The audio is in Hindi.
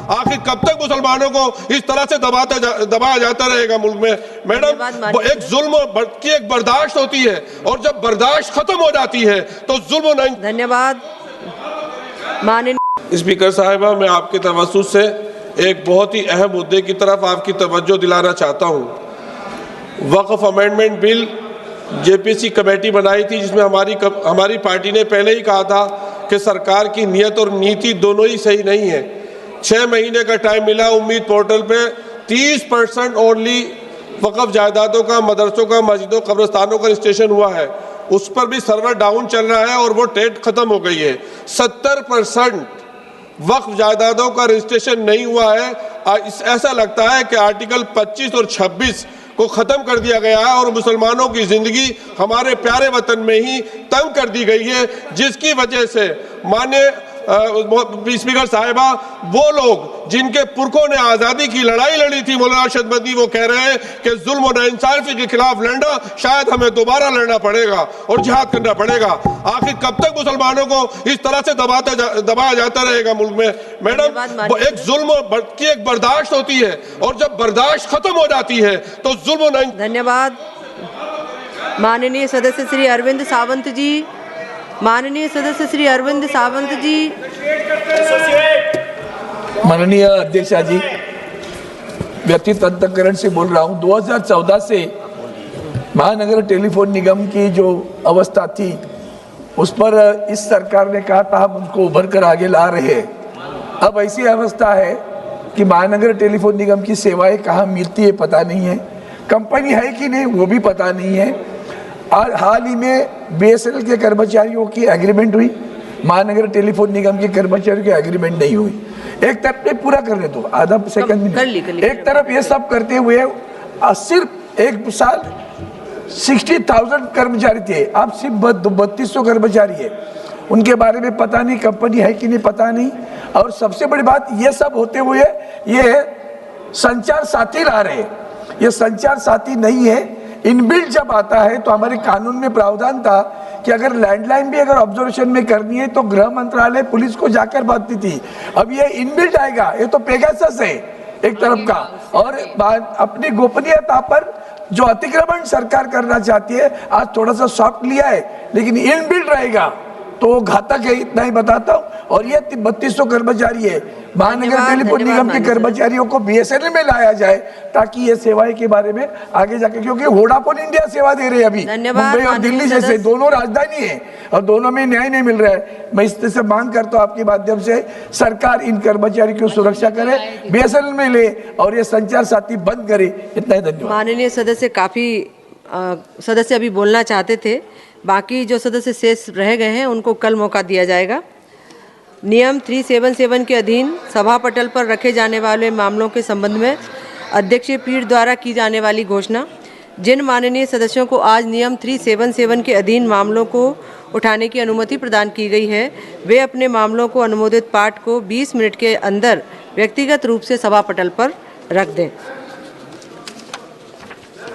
आखिर कब तक मुसलमानों को इस तरह से दबाया जाता रहेगा मुल्क में? मैडम, एक जुल्म की एक बर्दाश्त होती है और जब बर्दाश्त खत्म हो जाती है तो जुल्म नहीं। धन्यवाद। माननीय स्पीकर साहिबा, मैं आपके तवज्जुह से एक बहुत ही अहम मुद्दे की तरफ आपकी तवज्जो दिलाना चाहता हूँ। वक्फ अमेंडमेंट बिल जेपीसी कमेटी बनाई थी, जिसमें हमारी पार्टी ने पहले ही कहा था कि सरकार की नीयत और नीति दोनों ही सही नहीं है। 6 महीने का टाइम मिला। उम्मीद पोर्टल पे 30% ओनली वक्फ जायदादों का, मदरसों का, मस्जिदों, कब्रिस्तानों का रजिस्ट्रेशन हुआ है। उस पर भी सर्वर डाउन चल रहा है और वो डेट खत्म हो गई है। 70% वक्फ जायदादों का रजिस्ट्रेशन नहीं हुआ है। ऐसा लगता है कि आर्टिकल 25 और 26 को ख़त्म कर दिया गया है और मुसलमानों की ज़िंदगी हमारे प्यारे वतन में ही तंग कर दी गई है, जिसकी वजह से माननीय स्पीकर साहिबा, वो लोग जिनके पुरखों ने आज़ादी की लड़ाई लड़ी थी, मौलाना शदबंदी, वो कह रहे हैं कि जुल्म और नाइंसाफी के खिलाफ लड़ना शायद हमें दोबारा लड़ना पड़ेगा और जिहाद करना पड़ेगा। आखिर कब तक मुसलमानों को इस तरह से दबाया जाता रहेगा मुल्क में? मैडम, एक जुल्म की एक बर्दाश्त होती है और जब बर्दाश्त खत्म हो जाती है तो जुल्म नहीं। धन्यवाद। माननीय सदस्य श्री अरविंद सावंत जी। माननीय सदस्य श्री अरविंद सावंत जी। माननीय अध्यक्ष जी, व्यक्तिगत अंतःकरण से बोल रहा हूँ। 2014 से महानगर टेलीफोन निगम की जो अवस्था थी उस पर इस सरकार ने कहा था हम उनको उभर कर आगे ला रहे हैं। अब ऐसी अवस्था है कि महानगर टेलीफोन निगम की सेवाएं कहाँ मिलती है पता नहीं है, कंपनी है कि नहीं वो भी पता नहीं है। और हाल ही में बीएसएनएल के कर्मचारियों की एग्रीमेंट हुई, महानगर टेलीफोन निगम के कर्मचारियों की एग्रीमेंट नहीं हुई। एक तरफ पे पूरा करने दो, आधा सेकंड में। एक तरफ ये सब करते हुए सिर्फ एक साल 60,000 कर्मचारी थे, अब सिर्फ 3200 कर्मचारी है। उनके बारे में पता नहीं, कंपनी है कि नहीं पता नहीं। और सबसे बड़ी बात, ये सब होते हुए ये संचार साथी ला रहे हैं। ये संचार साथी नहीं है। इनबिल्ट जब आता है तो हमारे कानून में प्रावधान था कि अगर लैंडलाइन भी अगर ऑब्जर्वेशन में करनी है तो गृह मंत्रालय पुलिस को जाकर बांटती थी। अब ये इनबिल्ट आएगा, ये तो पेगासस है एक तरफ का। और अपनी गोपनीयता पर जो अतिक्रमण सरकार करना चाहती है, आज थोड़ा सा सॉफ्ट लिया है लेकिन इनबिल्ट रहेगा तो घातक है, इतना ही बताता हूँ। और ये 3200 कर्मचारी है, महानगर टेलीफोन निगम के कर्मचारियों को बीएसएनएल में लाया जाए ताकि ये सेवाएं के बारे में आगे जाके, क्योंकि वोडाफोन इंडिया सेवा दे रही है अभी, मुंबई और दिल्ली जैसे दोनों राजधानी है और दोनों में न्याय नहीं मिल रहा है। मैं इससे मांग करता हूँ आपके माध्यम से सरकार इन कर्मचारियों की सुरक्षा करे, बीएसएनएल में ले और ये संचार साथी बंद करे। इतना ही धन्यवाद। माननीय सदस्य, काफी सदस्य अभी बोलना चाहते थे, बाकी जो सदस्य शेष रह गए हैं उनको कल मौका दिया जाएगा। नियम 377 के अधीन सभा पटल पर रखे जाने वाले मामलों के संबंध में अध्यक्षीय पीठ द्वारा की जाने वाली घोषणा। जिन माननीय सदस्यों को आज नियम 377 के अधीन मामलों को उठाने की अनुमति प्रदान की गई है, वे अपने मामलों को अनुमोदित पाठ को 20 मिनट के अंदर व्यक्तिगत रूप से सभा पटल पर रख दें।